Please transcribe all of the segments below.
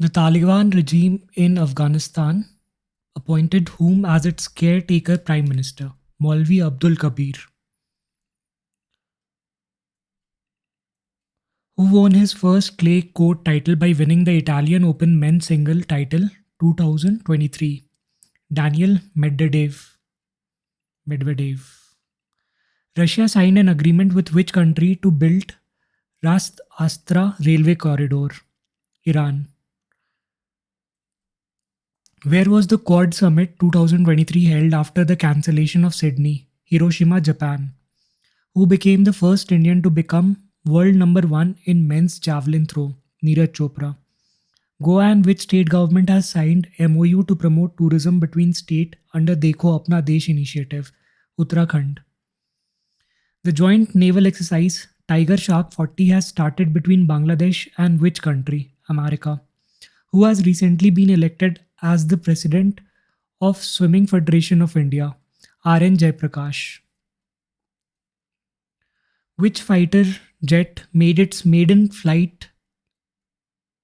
The Taliban regime in Afghanistan appointed whom as its caretaker prime minister? Maulvi Abdul Kabir, who won his first clay court title by winning the Italian Open men's single title 2023. Daniel Medvedev. Russia signed an agreement with which country to build Rast Astra railway corridor? Iran. Where was the Quad Summit 2023 held after the cancellation of Sydney? Hiroshima, Japan. Who became the first Indian to become world number one in men's javelin throw? Neeraj Chopra. Goa and which state government has signed MOU to promote tourism between state under Dekho Apna Desh initiative? Uttarakhand. The joint naval exercise Tiger Shark 40 has started between Bangladesh and which country? America. Who has recently been elected as the president of Swimming Federation of India? RN Jayaprakash. Which fighter jet made its maiden flight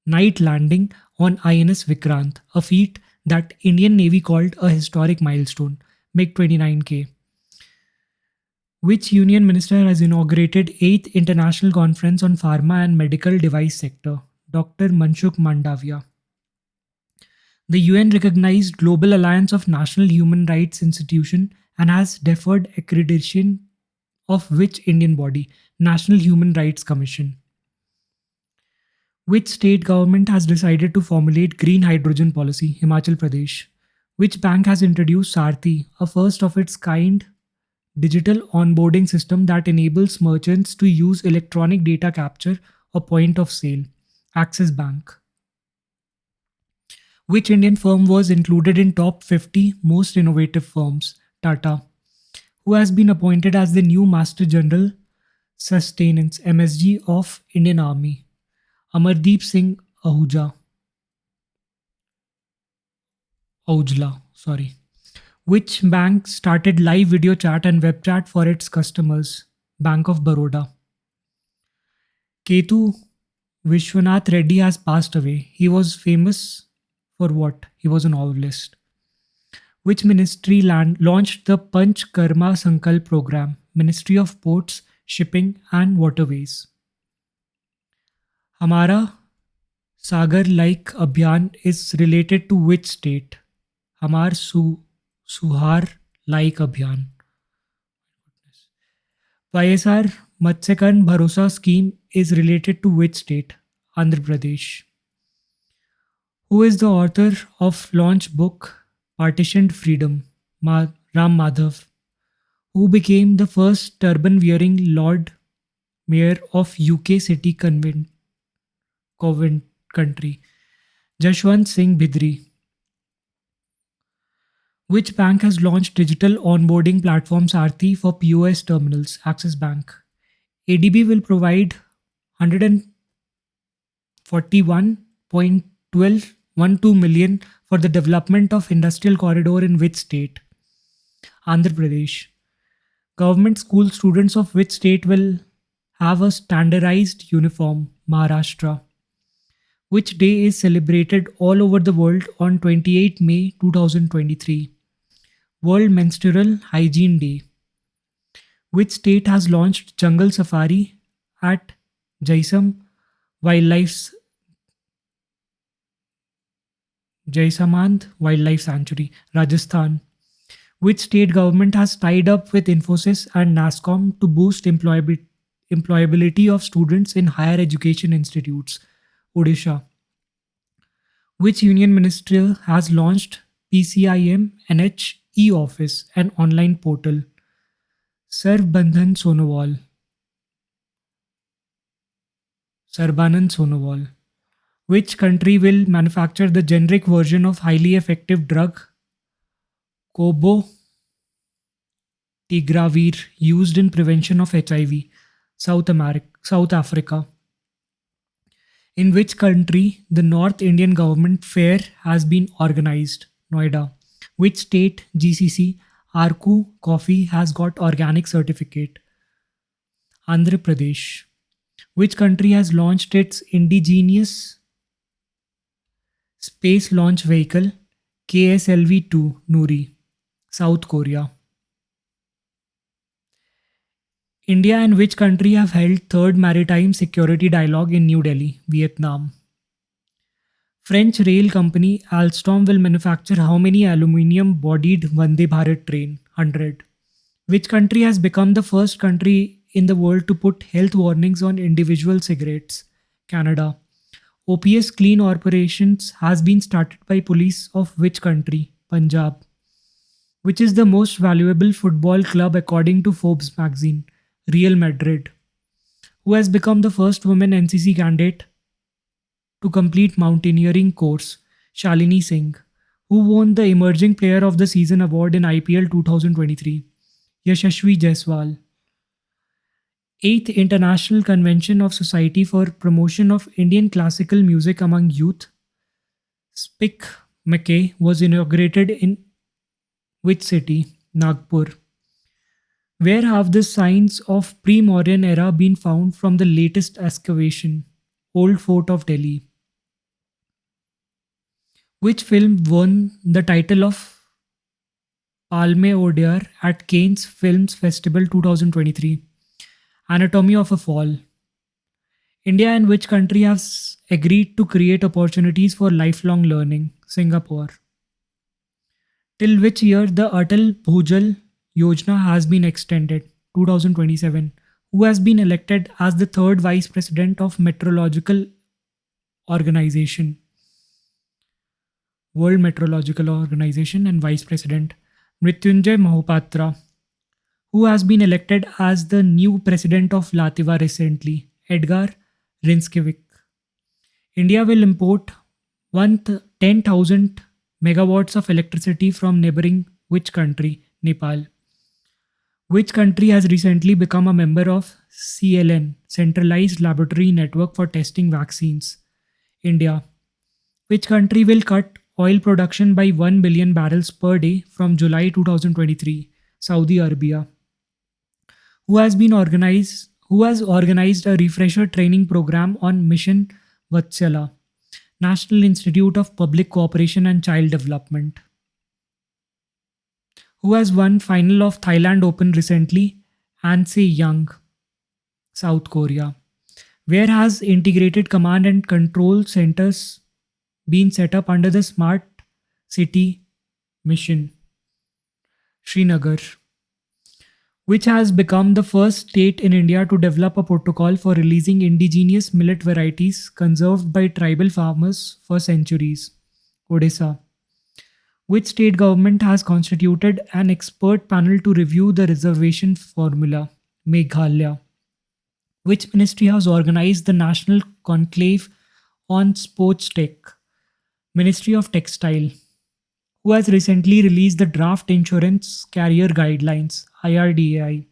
night landing on INS Vikrant, a feat that Indian Navy called a historic milestone? MiG-29K. Which union minister has inaugurated 8th International Conference on Pharma and Medical Device Sector? Dr. Manshukh Mandavia. The UN recognized Global Alliance of National Human Rights Institution and has deferred accreditation of which Indian body? National Human Rights Commission. Which state government has decided to formulate green hydrogen policy? Himachal Pradesh. Which bank has introduced Sarthi, a first of its kind digital onboarding system that enables merchants to use electronic data capture or point of sale? Axis Bank. Which Indian firm was included in top 50 most innovative firms? Tata. Who has been appointed as the new Master General Sustenance MSG of Indian Army? Amardeep Singh Aujla. Sorry. Which bank started live video chat and web chat for its customers? Bank of Baroda. Ketu Vishwanath Reddy has passed away. He was famous for what? He was a novelist. Which ministry launched the Panch Karma Sankalp program? Ministry of Ports, Shipping and Waterways. Hamara Sagar Like Abhiyan is related to which state? Suhar Like Abhiyan. YSR Matsyakarn Bharosa scheme is related to which state? Andhra Pradesh. Who is the author of launch book Partitioned Freedom? Ram Madhav. Who became the first turban-wearing Lord Mayor of UK City Covent Country? Jashwant Singh Bhidri. Which bank has launched digital onboarding platform Sarthi for POS terminals? Axis Bank. ADB will provide 141.12 million for the development of industrial corridor in which state? Andhra Pradesh. Government school students of which state will have a standardized uniform? Maharashtra. Which day is celebrated all over the world on 28 May 2023? World Menstrual Hygiene Day. Which state has launched jungle safari at Jaisamand Wildlife Sanctuary? Rajasthan. Which state government has tied up with Infosys and NASSCOM to boost employability of students in higher education institutes? Odisha. Which union ministry has launched PCIM NH e-office, an online portal? Sarbanand Sonowal. Which country will manufacture the generic version of highly effective drug Tigravir used in prevention of HIV? South Africa. In which country the North Indian Government Fair has been organized? Noida. Which state GCC Arku coffee has got organic certificate? Andhra Pradesh. Which country has launched its indigenous Space Launch Vehicle KSLV-2 Nuri, South Korea. India and which country have held third maritime security dialogue in New Delhi, Vietnam? French rail company Alstom will manufacture how many aluminium bodied Vande Bharat train? 100. Which country has become the first country in the world to put health warnings on individual cigarettes? Canada. OPS clean operations has been started by police of which country? Punjab. Which is the most valuable football club according to Forbes magazine? Real Madrid. Who has become the first woman NCC candidate to complete mountaineering course? Shalini Singh. Who won the Emerging Player of the Season award in IPL 2023? Yashasvi Jaiswal. 8th International Convention of Society for Promotion of Indian Classical Music Among Youth, SPIC McKay, was inaugurated in which city? Nagpur. Where have the signs of pre-Mauryan era been found from the latest excavation? Old Fort of Delhi. Which film won the title of Palme d'Or at Cannes Films Festival 2023? Anatomy of a Fall. India and which country has agreed to create opportunities for lifelong learning? Singapore. Till which year the Atal Bhujal Yojana has been extended? 2027. Who has been elected as the third vice president of Meteorological Organization? World Meteorological Organization and vice president Mrityunjay Mohapatra. Who has been elected as the new president of Latviya recently? Edgar Rinkevich. India will import 10,000 megawatts of electricity from neighboring which country? Nepal. Which country has recently become a member of CLN, Centralized Laboratory Network for Testing Vaccines? India. Which country will cut oil production by 1 billion barrels per day from July 2023? Saudi Arabia. Who has organized a refresher training program on Mission Vatsala, National Institute of Public Cooperation and Child Development? Who has won final of Thailand Open recently? Ansei Young, South Korea. Where has integrated command and control centers been set up under the Smart City mission? Srinagar. Which has become the first state in India to develop a protocol for releasing indigenous millet varieties conserved by tribal farmers for centuries? Odisha. Which state government has constituted an expert panel to review the reservation formula? Meghalaya. Which ministry has organized the National Conclave on Sports Tech? Ministry of Textile. Who has recently released the Draft Insurance Carrier Guidelines, IRDAI?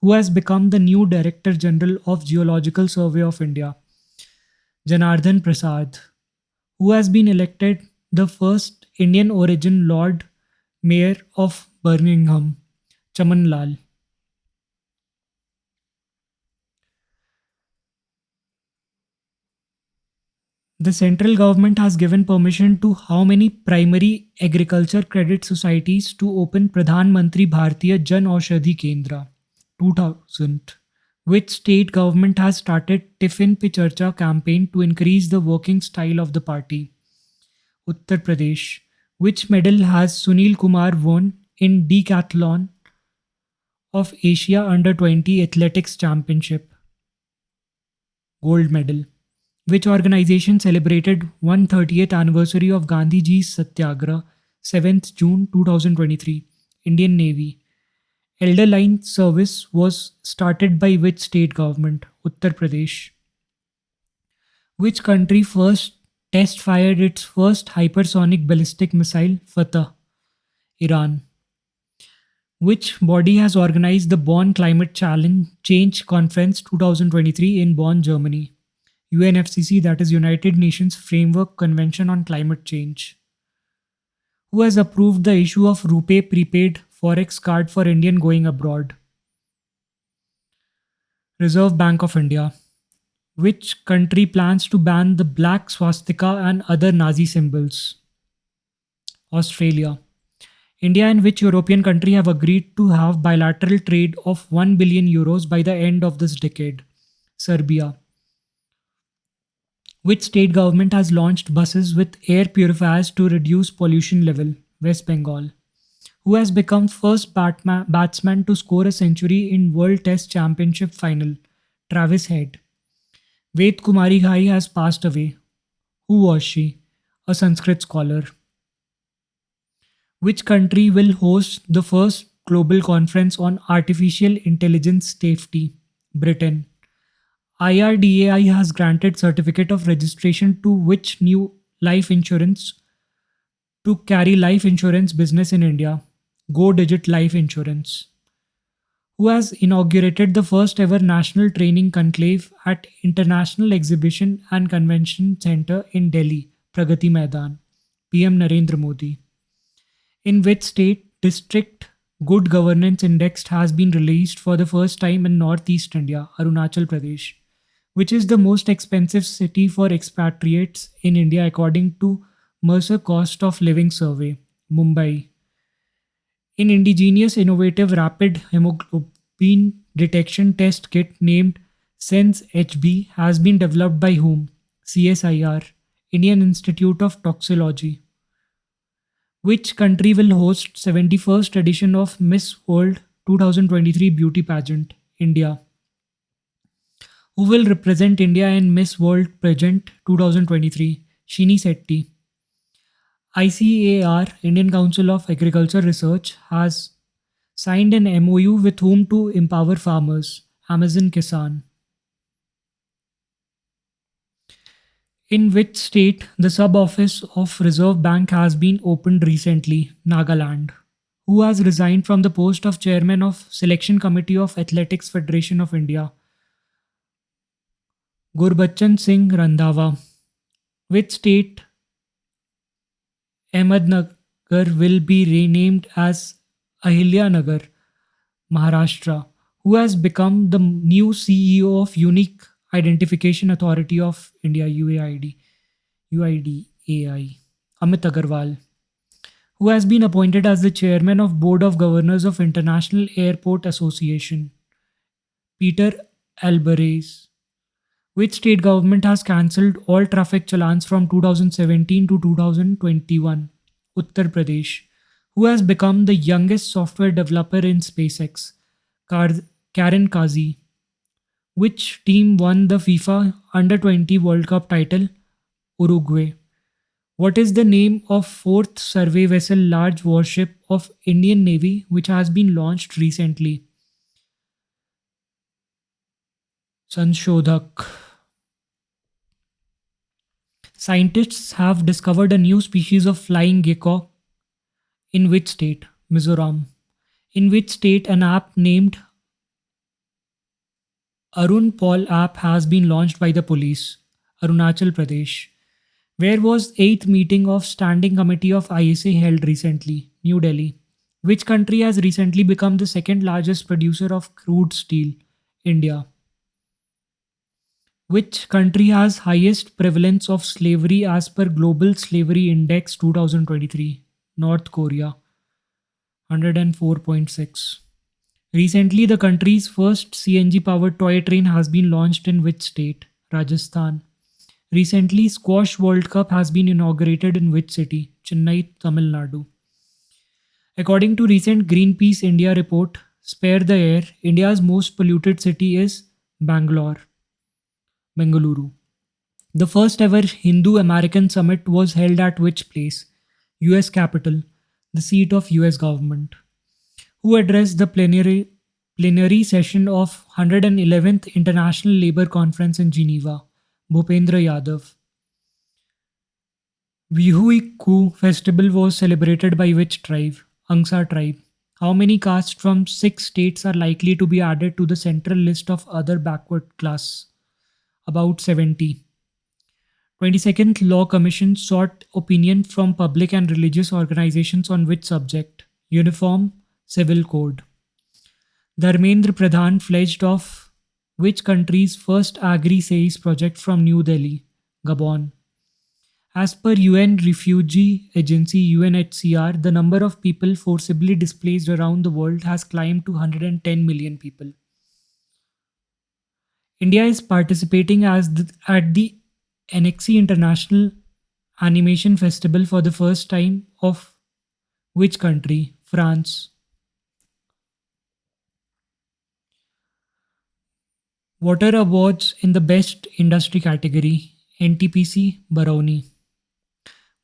Who has become the new Director General of Geological Survey of India? Janardhan Prasad. Who has been elected the first Indian origin Lord Mayor of Birmingham? Chaman Lal. The central government has given permission to how many primary agriculture credit societies to open Pradhan Mantri Bharatiya Jan Aushadhi Kendra? 2000. Which state government has started Tiffin Pe Charcha campaign to increase the working style of the party? Uttar Pradesh. Which medal has Sunil Kumar won in Decathlon of Asia Under 20 Athletics Championship? Gold medal. Which organization celebrated 130th anniversary of Gandhi Ji's Satyagrah 7th June 2023? Indian Navy. Elder Line service was started by which state government? Uttar Pradesh. Which country first test fired its first hypersonic ballistic missile? Fateh, Iran. Which body has organized the Bonn Climate Challenge Change Conference 2023 in Bonn, Germany? UNFCCC, that is United Nations Framework Convention on Climate Change. Who has approved the issue of RuPay prepaid forex card for Indian going abroad? Reserve Bank of India. Which country plans to ban the black swastika and other Nazi symbols? Australia. India and which European country have agreed to have bilateral trade of 1 billion euros by the end of this decade? Serbia. Which state government has launched buses with air purifiers to reduce pollution level? West Bengal. Who has become first batsman to score a century in World Test Championship final? Travis Head. Ved Kumari Ghai has passed away. Who was she? A Sanskrit scholar. Which country will host the first global conference on artificial intelligence safety? Britain. IRDAI has granted certificate of registration to which new life insurance to carry life insurance business in India? Go Digit Life Insurance. Who has inaugurated the first ever national training conclave at International Exhibition and Convention Centre in Delhi, Pragati Maidan? PM Narendra Modi. In which state district good governance index has been released for the first time in northeast India? Arunachal Pradesh. Which is the most expensive city for expatriates in India according to Mercer Cost of Living Survey? Mumbai. In indigenous innovative rapid hemoglobin detection test kit named Sense HB has been developed by whom? CSIR, Indian Institute of Toxicology. Which country will host 71st edition of Miss World 2023 beauty pageant? India. Who will represent India in Miss World pageant 2023? Shini Setti. ICAR, Indian Council of Agriculture Research, has signed an MOU with whom to empower farmers? Amazon Kisan. In which state the sub office of Reserve Bank has been opened recently? Nagaland. Who has resigned from the post of chairman of Selection Committee of Athletics Federation of India? Gurbachan Singh Randhawa. Which state Ahmednagar will be renamed as Ahilyanagar, Maharashtra? Who has become the new CEO of Unique Identification Authority of India, UIDAI? Amit Agarwal. Who has been appointed as the chairman of Board of Governors of International Airport Association? Peter Alvarez. Which state government has cancelled all traffic challans from 2017 to 2021? Uttar Pradesh. Who has become the youngest software developer in SpaceX? Karen Kazi. Which team won the FIFA Under 20 World Cup title? Uruguay. What is the name of fourth survey vessel large warship of Indian Navy which has been launched recently? Sanshodhak. Scientists have discovered a new species of flying gecko in which state? Mizoram. In which state an app named Arun Paul app has been launched by the police? Arunachal Pradesh. Where was 8th meeting of Standing Committee of ISA held recently? New Delhi. Which country has recently become the second largest producer of crude steel? India. Which country has highest prevalence of slavery as per Global Slavery Index 2023? North Korea, 104.6. Recently, the country's first CNG powered toy train has been launched in which state? Rajasthan. Recently, Squash World Cup has been inaugurated in which city? Chennai, Tamil Nadu. According to recent Greenpeace India report, Spare the Air, India's most polluted city is Bengaluru. The first ever Hindu American summit was held at which place? US Capitol, the seat of US government. Who addressed the plenary session of 111th International Labour Conference in Geneva? Bhupendra Yadav. Bihu festival was celebrated by which tribe? Angsa tribe. How many castes from 6 states are likely to be added to the central list of other backward class? About 70. 22nd Law Commission sought opinion from public and religious organizations on which subject? Uniform Civil Code. Dharmendra Pradhan pledged of Which country's first agri-SAIS project from New Delhi? Gabon. As per UN Refugee Agency UNHCR, the number of people forcibly displaced around the world has climbed to 110 million people. India is participating at the Annecy International Animation Festival for the first time of which country? France. Water awards in the best industry category. NTPC Barauni.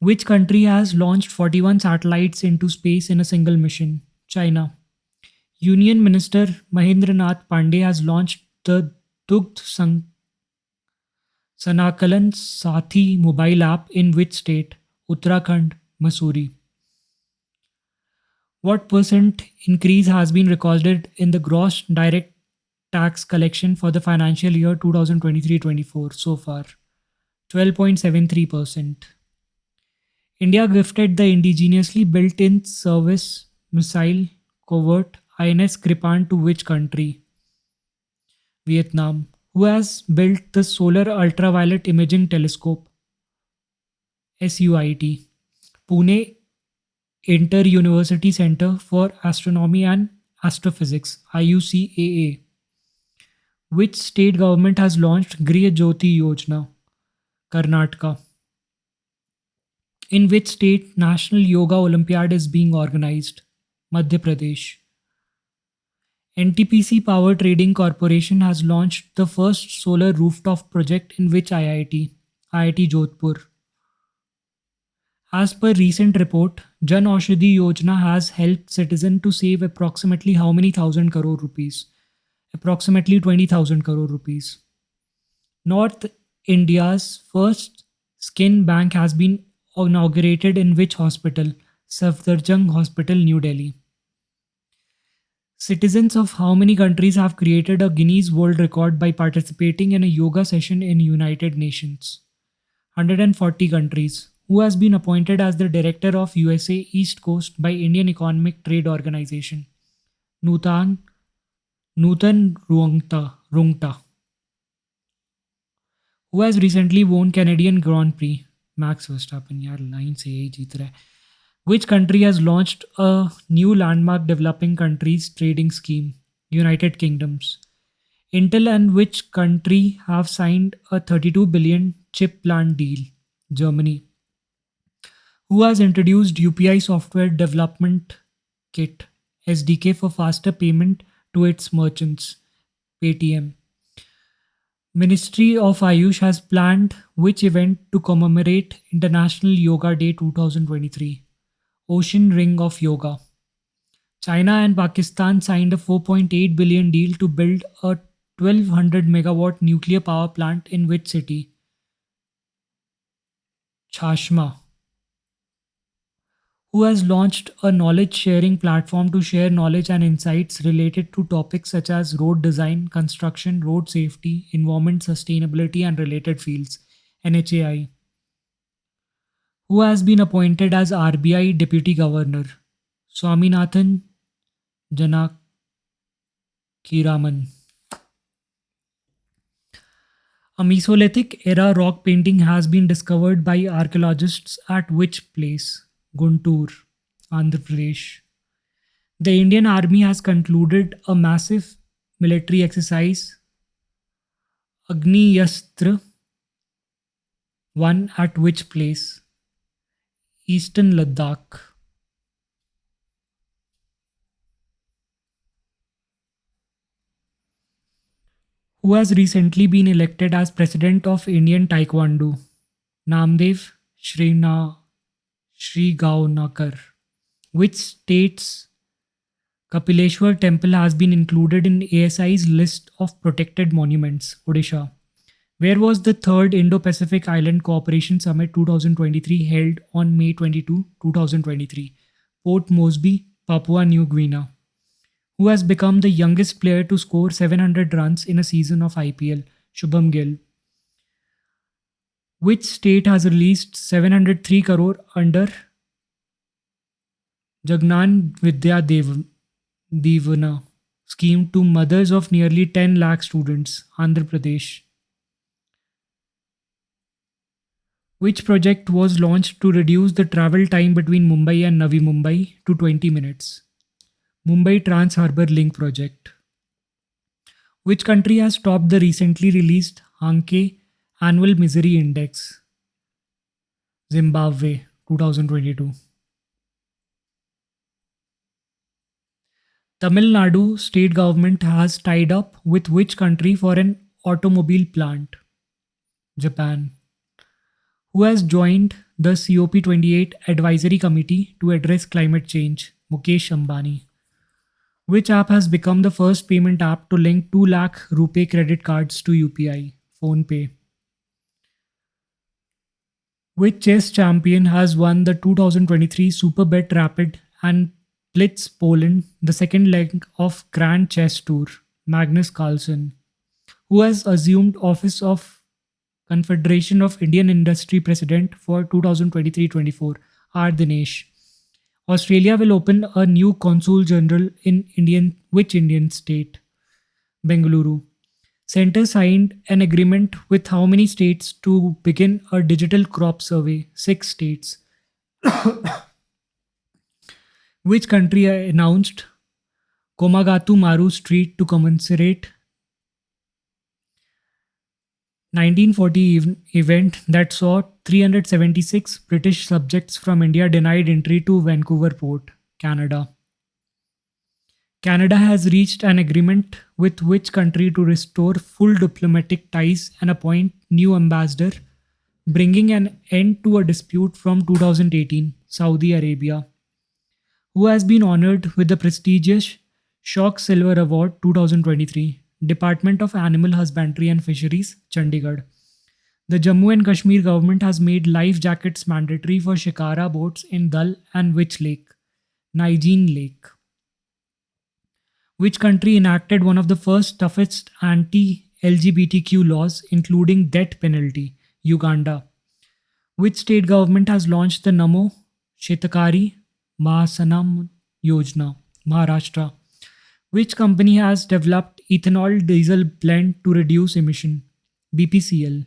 Which country has launched 41 satellites into space in a single mission? China. Union Minister Mahendranath Pandey has launched the Dugdh Sanakalan Sathi mobile app in which state? Uttarakhand, Missouri. What percent increase has been recorded in the gross direct tax collection for the financial year 2023-24 so far? 12.73%. India gifted the indigenously built in service missile covert INS Kripan to which country? Vietnam. Who has built the Solar Ultraviolet Imaging Telescope? SUIT. Pune Inter-University Center for Astronomy and Astrophysics IUCAA. Which state government has launched Griha Jyoti Yojana? Karnataka. In which state National Yoga Olympiad is being organized? Madhya Pradesh. NTPC Power Trading Corporation has launched the first solar rooftop project in which IIT? IIT Jodhpur. As per recent report, Jan Aushadhi Yojana has helped citizens to save approximately how many thousand crore rupees? Approximately 20,000 crore rupees. North India's first skin bank has been inaugurated in which hospital? Safdarjung Hospital, New Delhi. Citizens of how many countries have created a Guinness World Record by participating in a yoga session in United Nations? 140 countries. Who has been appointed as the director of USA East Coast by Indian Economic Trade Organization? Nutan Nutan Rungta. Who has recently won Canadian Grand Prix? Max Verstappen. यार line से यही जीत रहा है. Which country has launched a new landmark developing countries trading scheme? United Kingdoms. Intel and which country have signed a 32 billion chip plant deal? Germany. Who has introduced UPI software development kit SDK for faster payment to its merchants? Paytm. Ministry of Ayush has planned which event to commemorate International Yoga Day 2023? Ocean Ring of Yoga. China and Pakistan signed a 4.8 billion deal to build a 1200 megawatt nuclear power plant in which city? Chashma. Who has launched a knowledge sharing platform to share knowledge and insights related to topics such as road design, construction, road safety, environment sustainability, and related fields? NHAI. Who has been appointed as RBI Deputy Governor? Swaminathan Janakiraman. A Mesolithic era rock painting has been discovered by archaeologists at which place? Guntur, Andhra Pradesh. The Indian Army has concluded a massive military exercise, Agniyastra 1, at which place? Eastern Ladakh. Who has recently been elected as president of Indian Taekwondo? Namdev Srigaonakar. Which state's Kapileshwar temple has been included in ASI's list of protected monuments? Odisha. Where was the third Indo-Pacific Island Cooperation Summit 2023 held on May 22, 2023? Port Moresby, Papua New Guinea. Who has become the youngest player to score 700 runs in a season of IPL? Shubham Gill. Which state has released 703 crore under Jagnan Vidya Devana scheme to mothers of nearly 10 lakh students, Andhra Pradesh. Which project was launched to reduce the travel time between Mumbai and Navi Mumbai to 20 minutes? Mumbai Trans Harbour Link Project. Which country has topped the recently released Hanke Annual Misery Index? Zimbabwe 2022. Tamil Nadu state government has tied up with which country for an automobile plant? Japan. Who has joined the COP28 Advisory Committee to address climate change? Mukesh Ambani. Which app has become the first payment app to link 2 lakh rupee credit cards to UPI? PhonePe. Which chess champion has won the 2023 Superbet Rapid and Blitz Poland, the second leg of Grand Chess Tour? Magnus Carlsen. Who has assumed office of Confederation of Indian Industry President for 2023-24? R. Dinesh. Australia will open a new consul general in Indian state? Bengaluru. Centre signed an agreement with how many states to begin a digital crop survey? 6 states. Which country announced Komagatu Maru Street to commemorate 1940 event that saw 376 British subjects from India denied entry to Vancouver Port, Canada? Canada has reached an agreement with which country to restore full diplomatic ties and appoint new ambassador, bringing an end to a dispute from 2018? Saudi Arabia. Who has been honored with the prestigious Shock Silver Award 2023? Department of Animal Husbandry and Fisheries, Chandigarh. The Jammu and Kashmir government has made life jackets mandatory for shikara boats in Dal and which lake? Nijin Lake. Which country enacted one of the first toughest anti LGBTQ laws, including death penalty? Uganda. Which state government has launched the Namo Shetakari Mahasanam Yojana? Maharashtra. Which company has developed ethanol diesel blend to reduce emission? BPCL.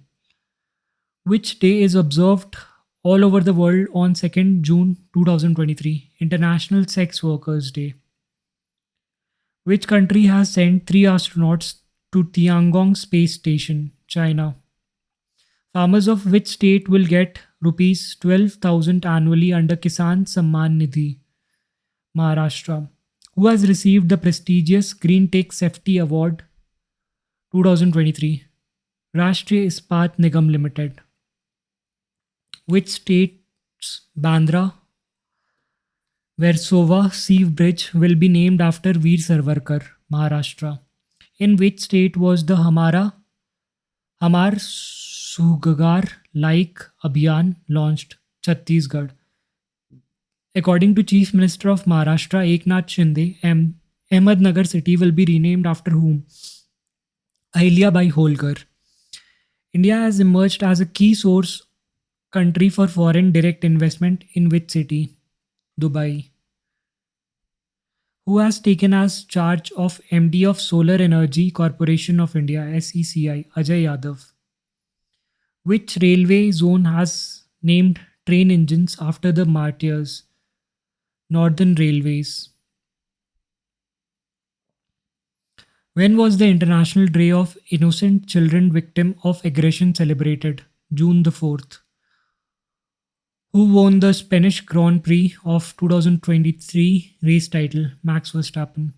Which day is observed all over the world on 2nd June 2023? International Sex Workers Day. Which country has sent 3 astronauts to Tiangong Space Station? China. Farmers of which state will get rupees 12,000 annually under Kisan Samman Nidhi? Maharashtra. Who has received the prestigious Green Tech Safety Award 2023? Rashtriya Ispat Nigam Limited. Which state's Bandra Versova Sea Bridge will be named after Veer Savarkar? Maharashtra. In which state was the Hamar Sugagar Like Abhiyan launched? Chhattisgarh. According to Chief Minister of Maharashtra Eknath Shinde, Ahmednagar city will be renamed after whom? Ahilyabai Holkar. India has emerged as a key source country for foreign direct investment in which city? Dubai. Who has taken as charge of MD of Solar Energy Corporation of India SECI? Ajay Yadav. Which railway zone has named train engines after the martyrs? Northern Railways. When was the International Day of Innocent Children Victim of Aggression celebrated? June the 4th. Who won the Spanish Grand Prix of 2023 race title? Max Verstappen.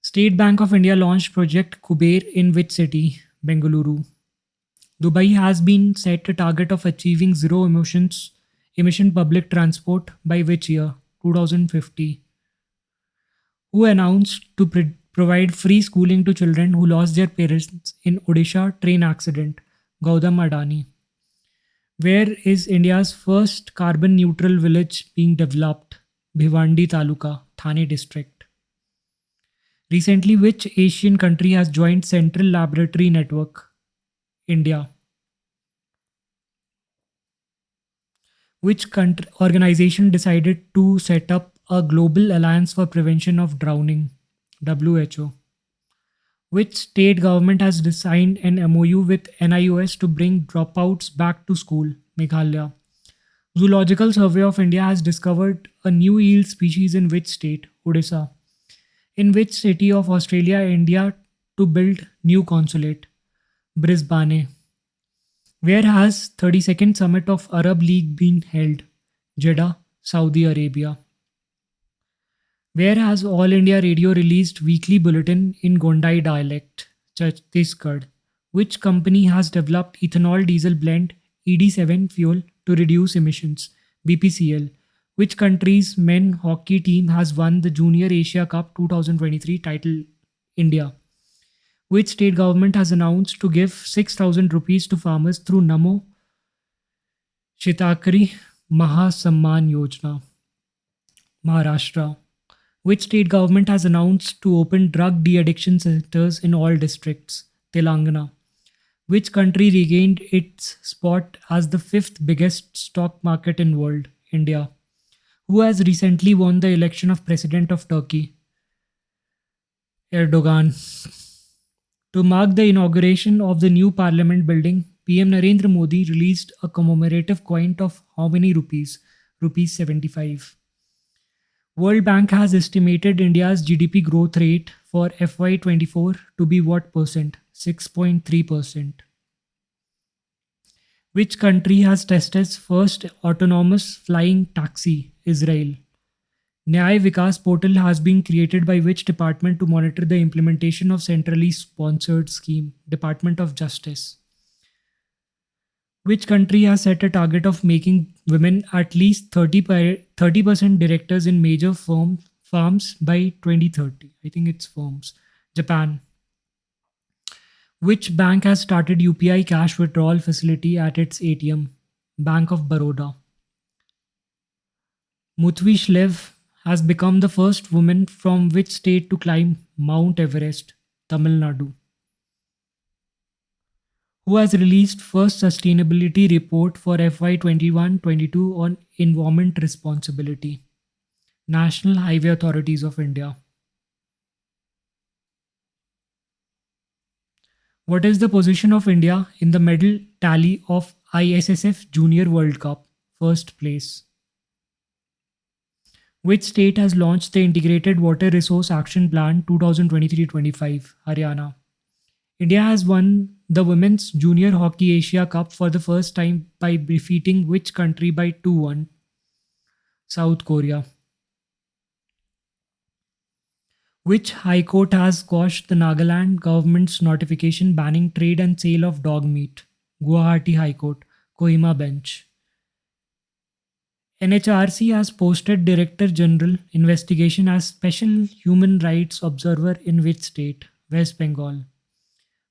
State Bank of India launched Project Kuber in which city? Bengaluru. Dubai has been set a target of achieving zero emission public transport by which year? 2050. Who announced to provide free schooling to children who lost their parents in Odisha train accident? Gautam Adani. Where is India's first carbon neutral village being developed? Bhiwandi Taluka, Thane district. Recently, which Asian country has joined Central Laboratory Network? India. Which organization decided to set up a global alliance for prevention of drowning? WHO. Which state government has signed an MOU with NIOS to bring dropouts back to school? Meghalaya. Zoological Survey of India has discovered a new eel species in which state? Odisha. In which city of Australia, India to build new consulate? Brisbane. Where has 32nd summit of Arab League been held? Jeddah, Saudi Arabia. Where has All India Radio released weekly bulletin in Gondai dialect? Chhattisgarh. Which company has developed ethanol diesel blend ED7 fuel to reduce emissions? BPCL. Which country's men hockey team has won the Junior Asia Cup 2023 title? India. Which state government has announced to give 6,000 rupees to farmers through Namo Shitakari Mahasamman Yojana? Maharashtra. Which state government has announced to open drug de-addiction centers in all districts? Telangana. Which country regained its spot as the fifth biggest stock market in world? India. Who has recently won the election of president of Turkey? Erdogan. To mark the inauguration of the new parliament building, PM Narendra Modi released a commemorative coin of how many rupees? Rupees 75. World Bank has estimated India's GDP growth rate for FY24 to be what percent? 6.3%. Which country has tested its first autonomous flying taxi? Israel. Nyay Vikas portal has been created by which department to monitor the implementation of centrally sponsored scheme? Department of Justice. Which country has set a target of making women at least 30% directors in major firms by 2030? I think it's firms. Japan. Which bank has started UPI cash withdrawal facility at its ATM? Bank of Baroda. Mutvi Shlev has become the first woman from which state to climb Mount Everest? Tamil Nadu. Who has released first sustainability report for FY21-22 on environment responsibility? National Highway Authorities of India. What is the position of India in the medal tally of ISSF Junior World Cup? First place. Which state has launched the Integrated Water Resource Action Plan 2023-25? Haryana. India has won the Women's Junior Hockey Asia Cup for the first time by defeating which country by 2-1? South Korea. Which High Court has quashed the Nagaland government's notification banning trade and sale of dog meat? Guwahati High Court, Kohima Bench. NHRC has posted Director General investigation as Special Human Rights Observer in which state? West Bengal.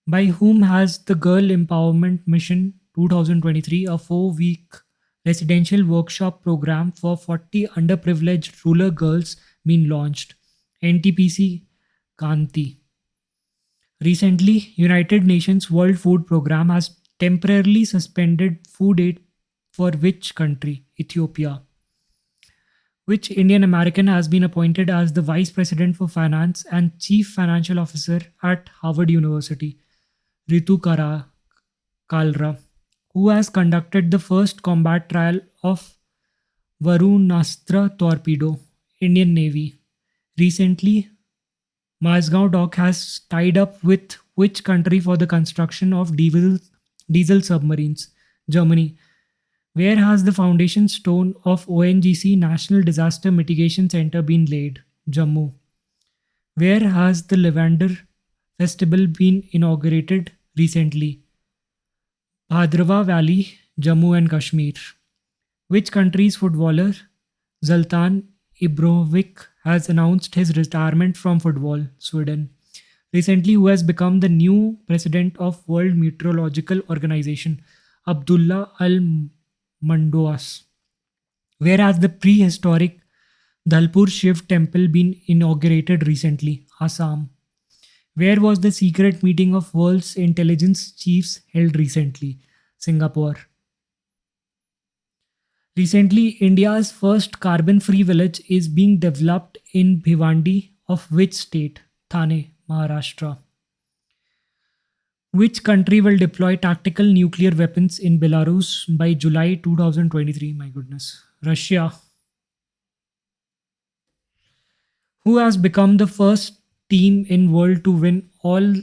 By whom has the Girl Empowerment Mission 2023, a 4-week residential workshop program for 40 underprivileged rural girls, been launched? NTPC Kanti. Recently, United Nations World Food Programme has temporarily suspended food aid for which country? Ethiopia. Which Indian American has been appointed as the Vice President for Finance and Chief Financial Officer at Harvard University? Ritu Kalra. Who has conducted the first combat trial of Varunastra torpedo? Indian Navy. Recently, Mazgaon dock has tied up with which country for the construction of diesel submarines? Germany. Where has the foundation stone of ONGC National Disaster Mitigation Center been laid? Jammu. Where has the Lavender Festival been inaugurated recently? Bhadrava Valley, Jammu and Kashmir. Which country's footballer Zlatan Ibrahimovic has announced his retirement from football? Sweden. Recently, who has become the new president of World Meteorological Organization? Abdullah Al Mandoas. Where has the prehistoric Dhalpur Shiv temple been inaugurated recently? Assam. Where was the secret meeting of world's intelligence chiefs held recently? Singapore. Recently, India's first carbon-free village is being developed in Bhiwandi of which state? Thane, Maharashtra. Which country will deploy tactical nuclear weapons in Belarus by July 2023? My goodness. Russia, who has become the first team in world to win all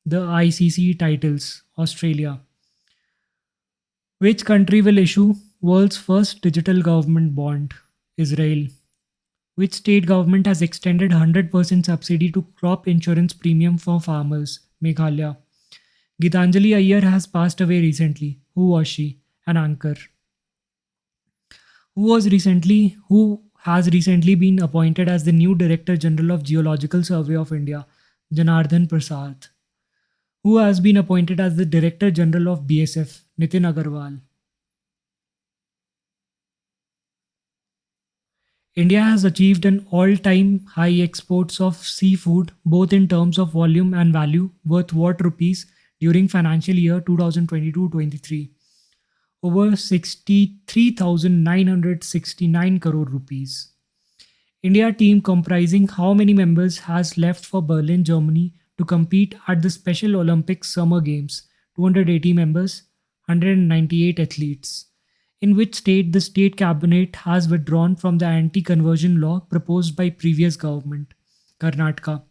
the ICC titles? Australia. Which country will issue world's first digital government bond? Israel. Which state government has extended 100% subsidy to crop insurance premium for farmers? Meghalaya. Gitanjali Iyer has passed away recently. Who was she? An anchor. Who has recently been appointed as the new Director General of Geological Survey of India? Janardhan Prasad. Who has been appointed as the Director General of BSF? Nitin Agarwal. India has achieved an all-time high exports of seafood both in terms of volume and value worth what rupees during financial year 2022-23, over 63,969 crore rupees. India team comprising how many members has left for Berlin, Germany to compete at the Special Olympics Summer Games? 280 members, 198 athletes. In which state the state cabinet has withdrawn from the anti-conversion law proposed by previous government? Karnataka.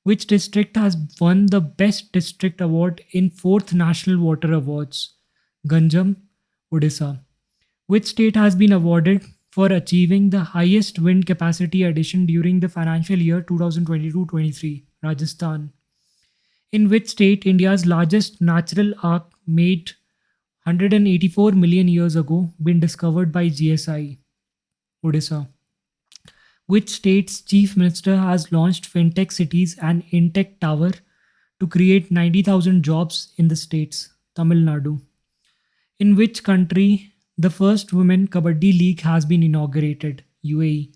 Which district has won the Best District Award in 4th National Water Awards? Ganjam, Odisha. Which state has been awarded for achieving the highest wind capacity addition during the financial year 2022-23? Rajasthan. In which state India's largest natural arc made 184 million years ago been discovered by GSI? Odisha. Which state's chief minister has launched FinTech Cities and InTech Tower to create 90,000 jobs in the states? Tamil Nadu. In which country the first women Kabaddi League has been inaugurated? UAE.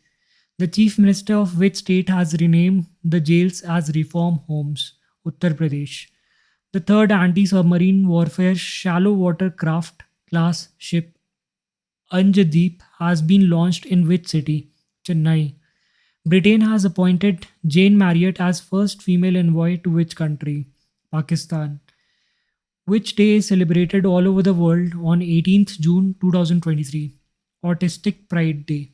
The chief minister of which state has renamed the jails as reform homes? Uttar Pradesh. The third anti-submarine warfare shallow water craft class ship Anjadeep has been launched in which city? Chennai. Britain has appointed Jane Marriott as first female envoy to which country? Pakistan. Which day is celebrated all over the world on 18th June 2023? Autistic Pride Day.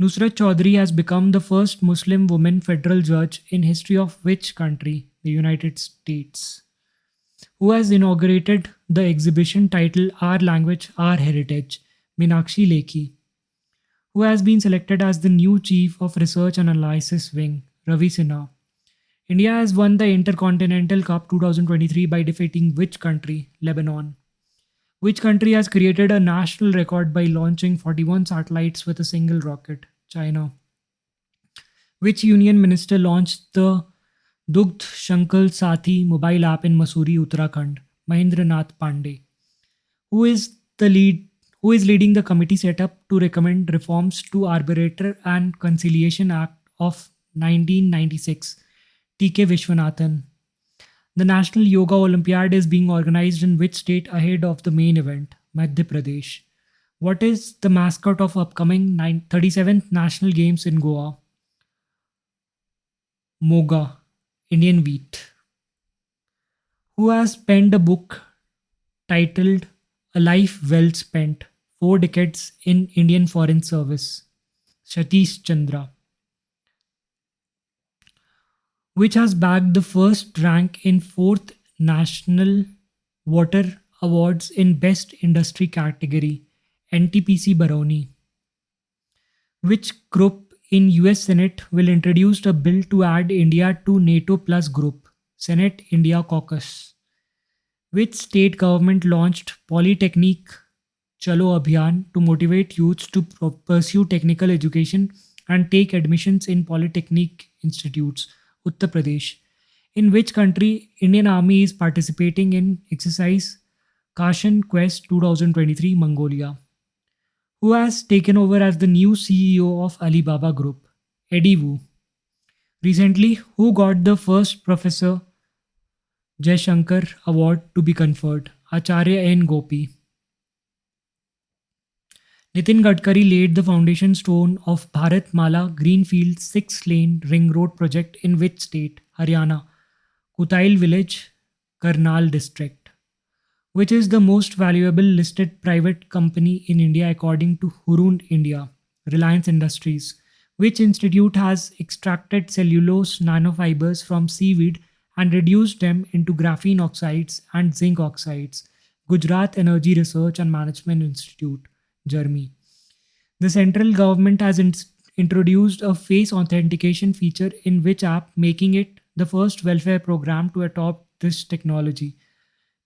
Nusrat Chaudhary has become the first Muslim woman federal judge in history of which country? The United States. Who has inaugurated the exhibition titled Our Language, Our Heritage? Meenakshi Lekhi. Who has been selected as the new Chief of Research and Analysis Wing? Ravi Sinha. India has won the Intercontinental Cup 2023 by defeating which country? Lebanon. Which country has created a national record by launching 41 satellites with a single rocket? China. Which union minister launched the Dugdh Shankal Sathi mobile app in Mussoorie, Uttarakhand? Mahendra Nath Pandey. Who is the lead who is leading the committee set up to recommend reforms to Arbiter and Conciliation Act of 1996? TK Vishwanathan. The National Yoga Olympiad is being organized in which state ahead of the main event? Madhya Pradesh. What is the mascot of upcoming 37th National Games in Goa? Moga, Indian wheat. Who has penned a book titled A Life Well Spent, 4 Decades in Indian Foreign Service? Satish Chandra. Which has bagged the first rank in 4th National Water Awards in Best Industry category? NTPC Baroni. Which group in US Senate will introduce a bill to add India to NATO Plus group? Senate India Caucus. Which state government launched Polytechnic Chalo Abhiyan to motivate youths to pursue technical education and take admissions in polytechnic institutes? Uttar Pradesh. In which country Indian Army is participating in exercise Kashan Quest 2023? Mongolia. Who has taken over as the new CEO of Alibaba Group? Eddie Wu. Recently, who got the first Professor Jaishankar Award to be conferred? Acharya N. Gopi. Nitin Gadkari laid the foundation stone of Bharat Mala Greenfield 6-lane ring road project in which state? Haryana. Kutail village, Karnal district. Which is the most valuable listed private company in India according to Hurun India, Reliance Industries? Which institute has extracted cellulose nanofibers from seaweed and reduced them into graphene oxides and zinc oxides? Gujarat Energy Research and Management Institute, Germany. The central government has introduced a face authentication feature in which app, making it the first welfare program to adopt this technology.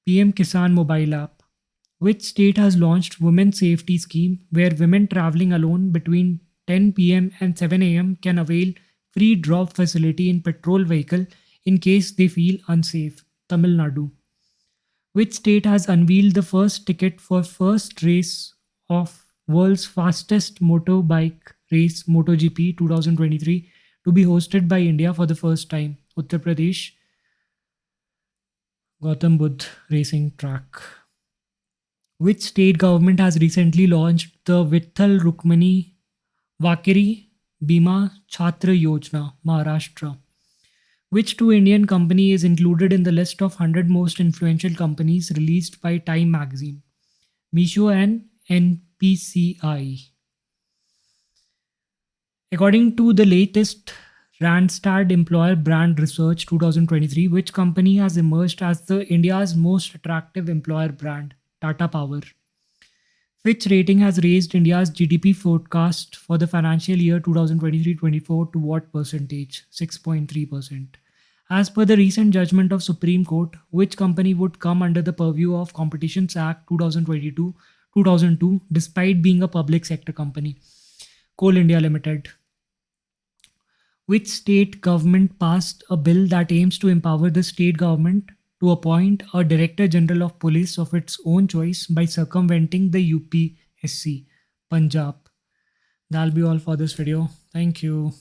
PM Kisan mobile app. Which state has launched Women's Safety Scheme where women traveling alone between 10 p.m. and 7 a.m. can avail free drop facility in petrol vehicle in case they feel unsafe? Tamil Nadu. Which state has unveiled the first ticket for first race of world's fastest motorbike race MotoGP 2023 to be hosted by India for the first time? Uttar Pradesh, Gautam Budh Racing Track. Which state government has recently launched the Vitthal Rukmani Vakiri Bima Chhatra Yojana, Maharashtra? Which two Indian company is included in the list of 100 most influential companies released by Time magazine? Misho and NPCI. According to the latest Randstad Employer Brand Research 2023, which company has emerged as the India's most attractive employer brand? Tata Power. Fitch Rating has raised India's GDP forecast for the financial year 2023-24 to what percentage? 6.3%. As per the recent judgment of Supreme Court, which company would come under the purview of Competitions Act 2022-2002 despite being a public sector company? Coal India Limited. Which state government passed a bill that aims to empower the state government to appoint a Director General of Police of its own choice by circumventing the UPSC? Punjab. That'll be all for this video. Thank you.